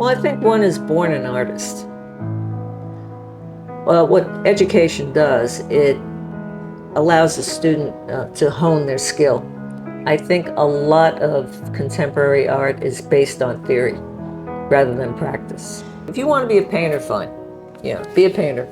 Well, I think one is born an artist. Well, what education does, it allows a student to hone their skill. I think a lot of contemporary art is based on theory rather than practice. If you want to be a painter, fine. Yeah, be a painter.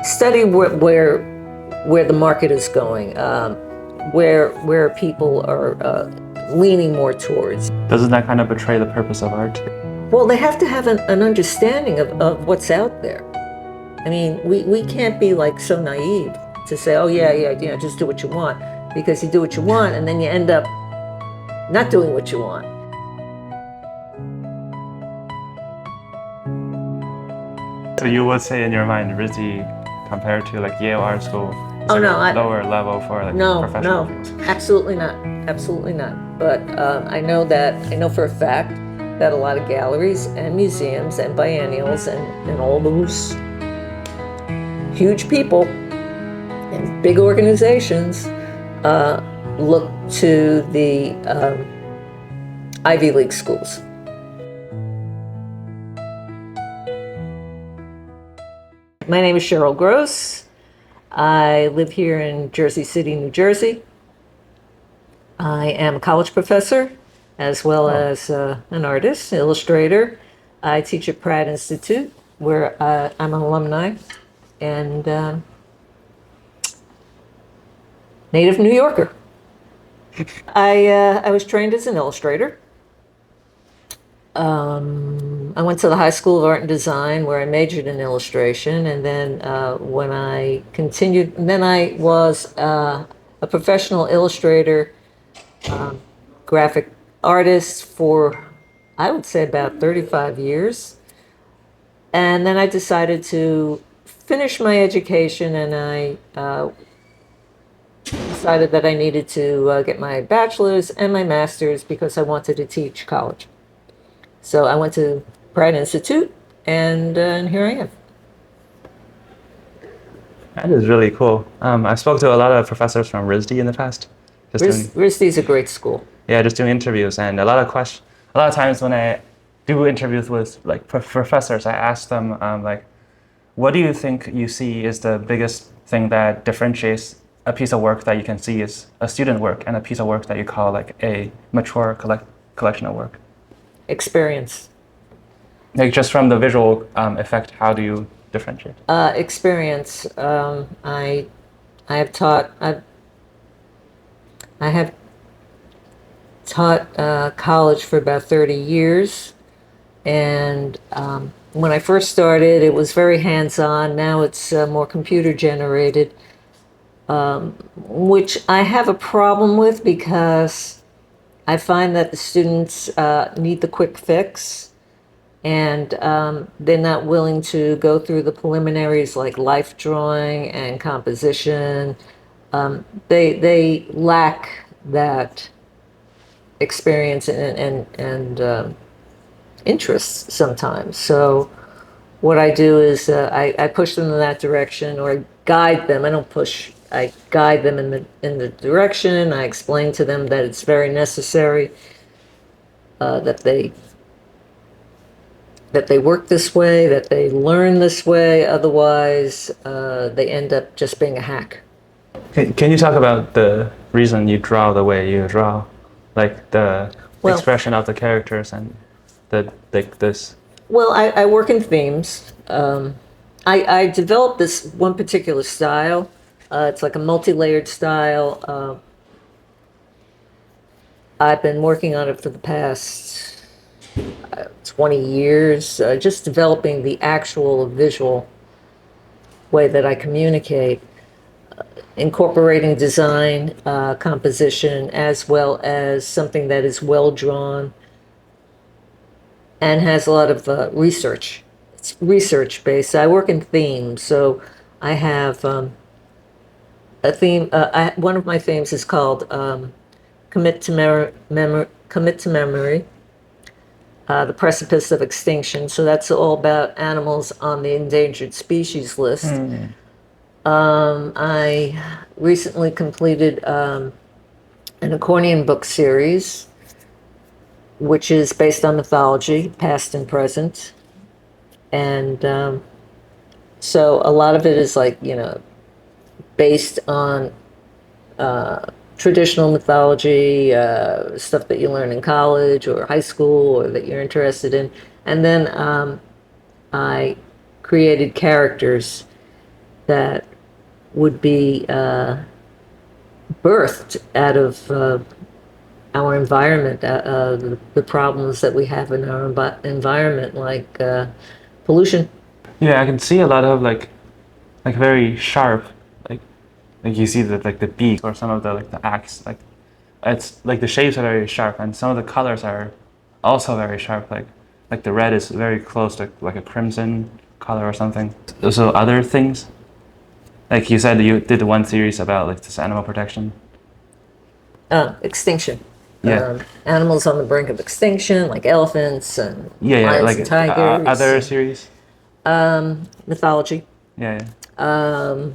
Study where the market is going, where people are leaning more towards. Doesn't that kind of betray the purpose of art? Well, they have to have an understanding of what's out there. I mean, we can't be like so naive to say, oh yeah, just do what you want, because you do what you want and then you end up not doing what you want. So you would say in your mind, RISD compared to like Yale Art School, is Oh, no, lower level for like professional fields? Absolutely not, absolutely not. But I know for a fact that a lot of galleries and museums and biennials and all those huge people and big organizations look to the Ivy League schools. My name is Cheryl Gross. I live here in Jersey City, New Jersey. I am a college professor as well as an artist, illustrator. I teach at Pratt Institute, where I'm an alumni, and native New Yorker. I was trained as an illustrator. I went to the High School of Art and Design, where I majored in illustration, and then when I continued, then I was a professional illustrator, graphic artist for, I would say, about 35 years. And then I decided to finish my education, and I decided that I needed to get my bachelor's and my master's because I wanted to teach college. So I went to Pratt Institute, and here I am. That is really cool. I spoke to a lot of professors from RISD in the past. RISD is a great school. Yeah, just doing interviews, and a lot of times when I do interviews with like professors, I ask them like, what do you think you see is the biggest thing that differentiates a piece of work that you can see is a student work and a piece of work that you call like a mature collection of work? Experience. Like just from the visual effect, how do you differentiate? Experience. I have taught. I have taught college for about 30 years, and when I first started, it was very hands-on. Now it's more computer-generated, which I have a problem with because I find that the students need the quick fix, and they're not willing to go through the preliminaries like life drawing and composition. They lack that experience and interest sometimes. So what I do is I push them in that direction, or guide them. I don't push. I guide them in the direction. I explain to them that it's very necessary that they work this way, that they learn this way. Otherwise, they end up just being a hack. Can you talk about the reason you draw the way you draw, like the expression of the characters and this? Well, I work in themes. I developed this one particular style. It's like a multi-layered style. I've been working on it for the past 20 years, just developing the actual visual way that I communicate, incorporating design, composition, as well as something that is well drawn and has a lot of research. It's research based. I work in themes, so I have a theme. One of my themes is called Commit to Memory, the Precipice of Extinction. So that's all about animals on the endangered species list. I recently completed an accordion book series which is based on mythology, past and present. And so a lot of it is like, based on traditional mythology, stuff that you learn in college or high school or that you're interested in. And then I created characters that would be birthed out of our environment, the problems that we have in our environment, like pollution. Yeah, I can see a lot of like very sharp, like like you see the like the beak or some of the like the axe, like it's like the shapes are very sharp and some of the colors are also very sharp. Like the red is very close to like a crimson color or something. So other things, like you said, you did one series about like this animal protection. Extinction. Yeah, Animals on the brink of extinction, like elephants and yeah, yeah. lions Like and tigers. other series. Mythology. Yeah, yeah.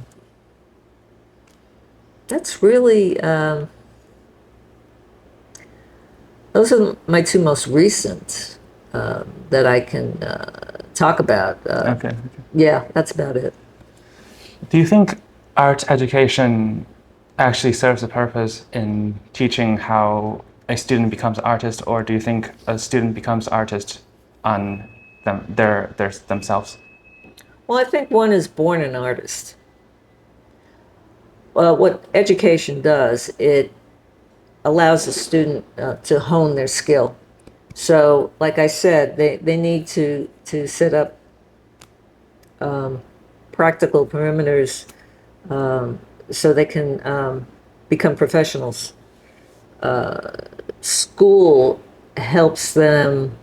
That's really, those are my two most recent that I can talk about. Okay. Yeah, that's about it. Do you think art education actually serves a purpose in teaching how a student becomes an artist, or do you think a student becomes artist on themselves? Well, I think one is born an artist. Well, what education does, it allows a student to hone their skill. So, like I said, they need to set up practical perimeters so they can become professionals. School helps them,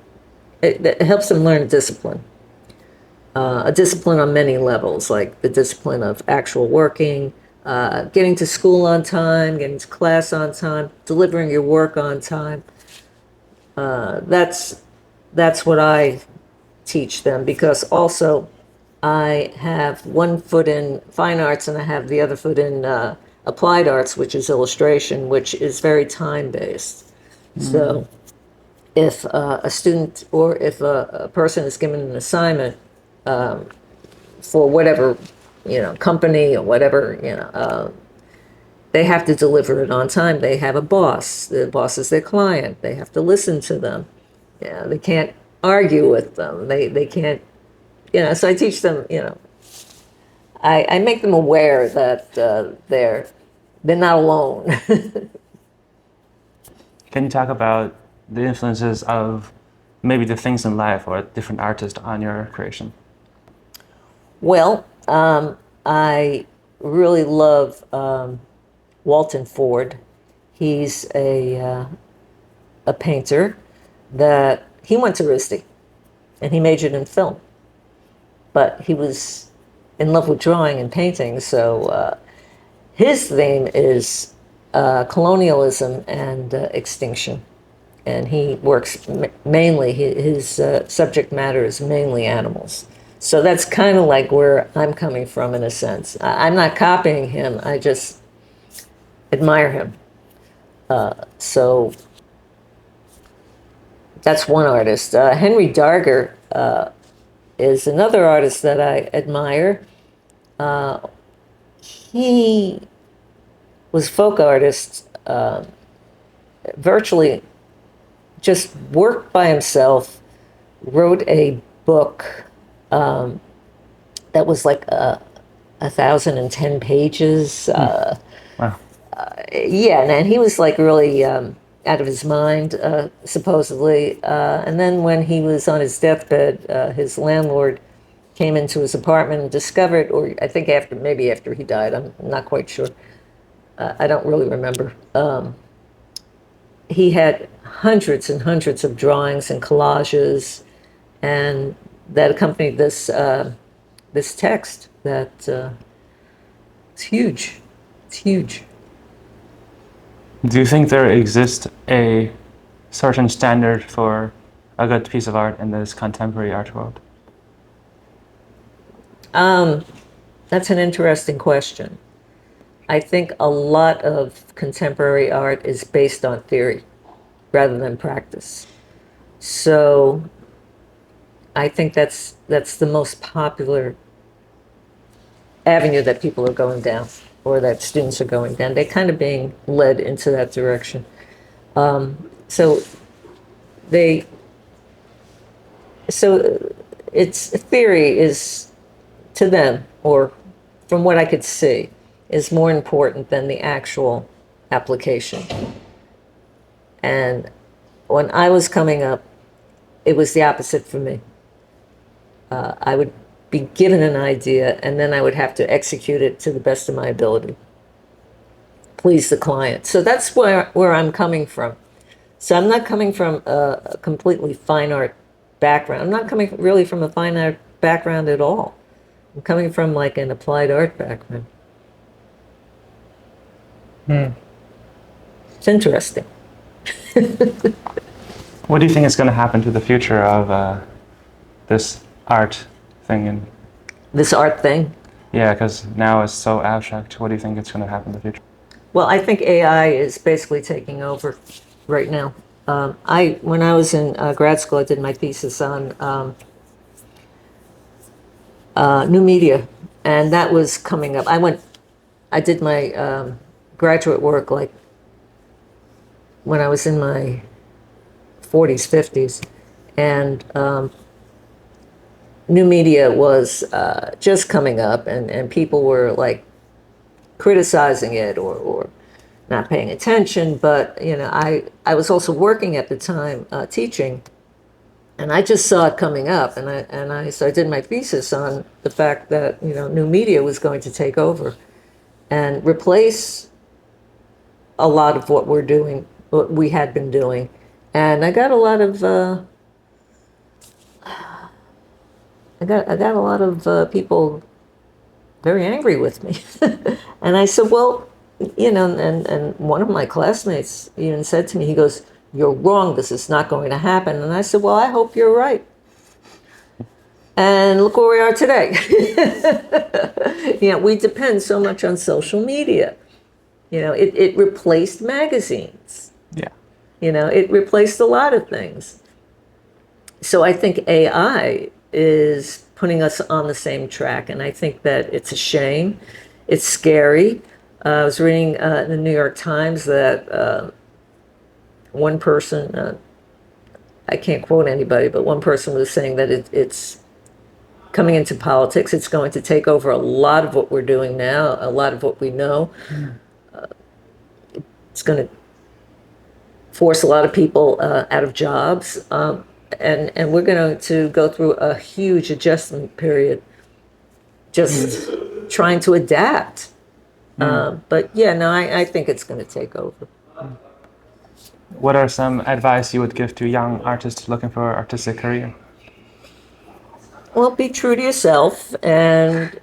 it helps them learn a discipline on many levels, like the discipline of actual working, getting to school on time, getting to class on time, delivering your work on time. That's what I teach them, because also I have one foot in fine arts and I have the other foot in applied arts, which is illustration, which is very time based. So if a student or if a person is given an assignment for whatever, company or whatever, they have to deliver it on time. They have a boss. The boss is their client. They have to listen to them. Yeah, they can't argue with them. They can't, so I teach them, I make them aware that they're not alone. Can you talk about the influences of maybe the things in life or a different artist on your creation? Well, I really love Walton Ford. He's a painter that he went to RISD and he majored in film, but he was in love with drawing and painting. So his theme is colonialism and extinction, and he works mainly. His subject matter is mainly animals. So that's kind of like where I'm coming from in a sense. I'm not copying him. I just admire him. So that's one artist. Henry Darger is another artist that I admire. He was a folk artist, virtually just worked by himself, wrote a book that was like 1,010 pages. Wow. Yeah, and he was like really out of his mind, supposedly. And then when he was on his deathbed, his landlord came into his apartment and discovered, or I think maybe after he died, I'm not quite sure. I don't really remember. He had hundreds and hundreds of drawings and collages, and that accompanied this text that it's huge. It's huge. Do you think there exists a certain standard for a good piece of art in this contemporary art world? That's an interesting question. I think a lot of contemporary art is based on theory rather than practice. So I think that's the most popular avenue that people are going down, or that students are going down. They're kind of being led into that direction. So they, so its theory is, to them, or from what I could see, is more important than the actual application. And when I was coming up, it was the opposite for me. I would be given an idea, and then I would have to execute it to the best of my ability, please the client. So that's where I'm coming from. So I'm not coming from a completely fine art background. I'm not coming really from a fine art background at all. I'm coming from like an applied art background. It's interesting. What do you think is going to happen to the future of this art thing? And This art thing. yeah, because now it's so abstract. What do you think is going to happen in the future? Well, I think AI is basically taking over right now. When I was in grad school, I did my thesis on new media, and that was coming up. I did my graduate work like when I was in my 40s, 50s, and new media was just coming up, and people were like criticizing it, or not paying attention. But I was also working at the time teaching, and I just saw it coming up, so I did my thesis on the fact that new media was going to take over and replace a lot of what we're doing, what we had been doing. And I got a lot of I got a lot of people very angry with me. And I said, well, and one of my classmates even said to me, he goes, "You're wrong, this is not going to happen." And I said, well, I hope you're right. And look where we are today. We depend so much on social media. It replaced magazines. Yeah. It replaced a lot of things. So I think AI is putting us on the same track, and I think that it's a shame. It's scary. I was reading in the New York Times that one person, I can't quote anybody, but one person was saying that it's coming into politics. It's going to take over a lot of what we're doing now, a lot of what we know. It's going to force a lot of people out of jobs. And we're going to go through a huge adjustment period, just trying to adapt. But yeah, no, I think it's going to take over. What are some advice you would give to young artists looking for an artistic career? Well, be true to yourself, and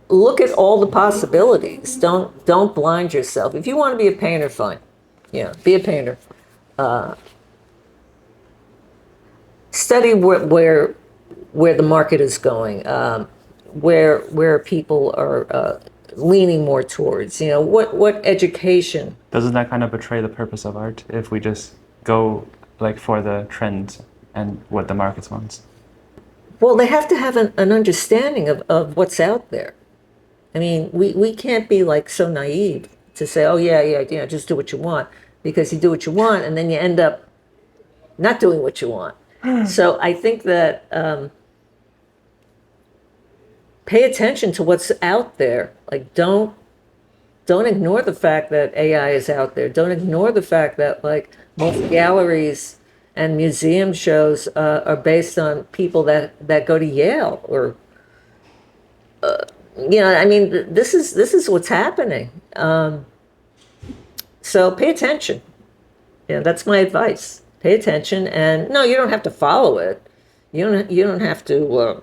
look at all the possibilities. Don't blind yourself. If you want to be a painter, fine. Be a painter. Study where the market is going, where people are leaning more towards. What education. Doesn't that kind of betray the purpose of art if we just go like for the trend and what the market wants? Well, they have to have an understanding of what's out there. I mean, we can't be like so naive to say, oh yeah, just do what you want, because you do what you want and then you end up not doing what you want. So I think that pay attention to what's out there. Like don't ignore the fact that AI is out there. Don't ignore the fact that like most galleries and museum shows are based on people that go to Yale, or I mean, this is what's happening. So pay attention. That's my advice. Pay attention, and no, you don't have to follow it. You don't have to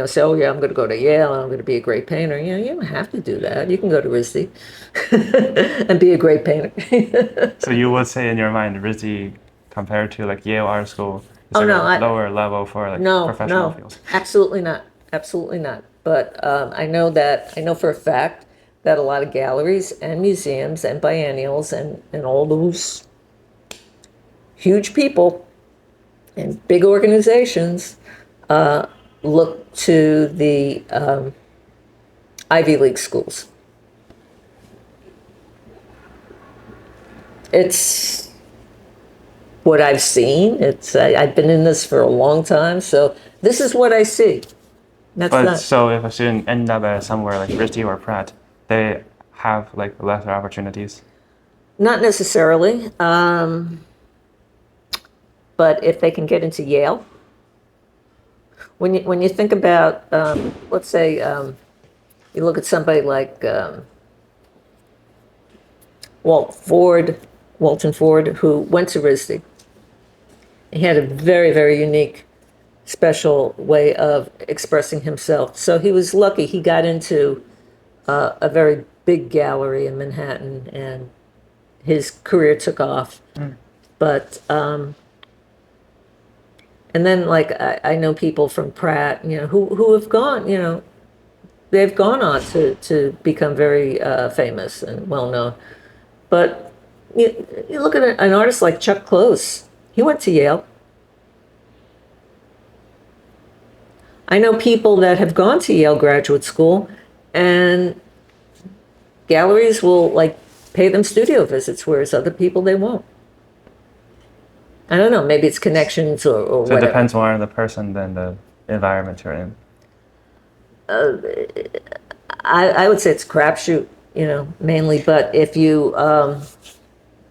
say, oh yeah, I'm going to go to Yale and I'm going to be a great painter. You don't have to do that. You can go to RISD and be a great painter. So you would say in your mind, RISD compared to like Yale Art School is Oh, like no, a lower level for like professional fields? Absolutely not. Absolutely not. But I know for a fact that a lot of galleries and museums and biennials and all those huge people and big organizations look to the Ivy League schools. It's what I've seen. I've been in this for a long time, so this is what I see. That's But not so if a student end up at somewhere like Christie or Pratt, they have like lesser opportunities. not necessarily, but if they can get into Yale, when you think about, let's say, you look at somebody like Walton Ford, who went to RISD. He had a very, very unique, special way of expressing himself. So he was lucky. He got into a very big gallery in Manhattan, and his career took off. But and then like I know people from Pratt, who have gone, they've gone on to become very famous and well known. But you look at an artist like Chuck Close. He went to Yale. I know people that have gone to Yale graduate school, and galleries will like pay them studio visits, whereas other people they won't. I don't know. Maybe it's connections or So whatever. it depends more on the person than the environment you're in. I would say it's a crapshoot, mainly. But if you,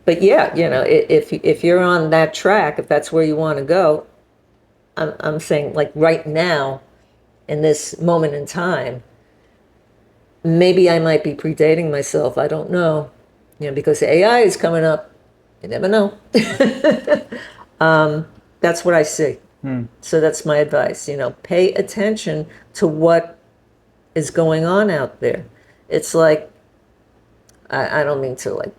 but yeah, if you're on that track, if that's where you want to go, I'm saying like right now, in this moment in time, maybe I might be predating myself. I don't know, because AI is coming up. You never know. That's what I see. So that's my advice. Pay attention to what is going on out there. It's like I don't mean to like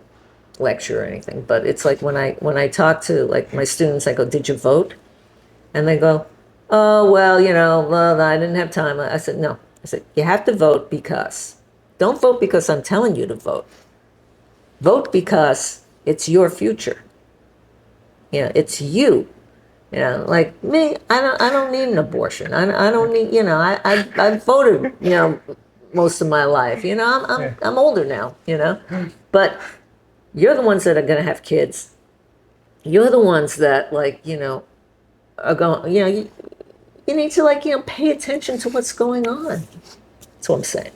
lecture or anything, but it's like when I talk to like my students, I go, "Did you vote?" And they go, "Oh well, well, I didn't have time." I said, "No." I said, "You have to vote because don't vote because I'm telling you to vote. Vote because it's your future. It's you." Like me, I don't need an abortion. I don't need, I voted, most of my life. I'm older now, but you're the ones that are gonna have kids. You're the ones that like, are going, you need to like, pay attention to what's going on. That's what I'm saying.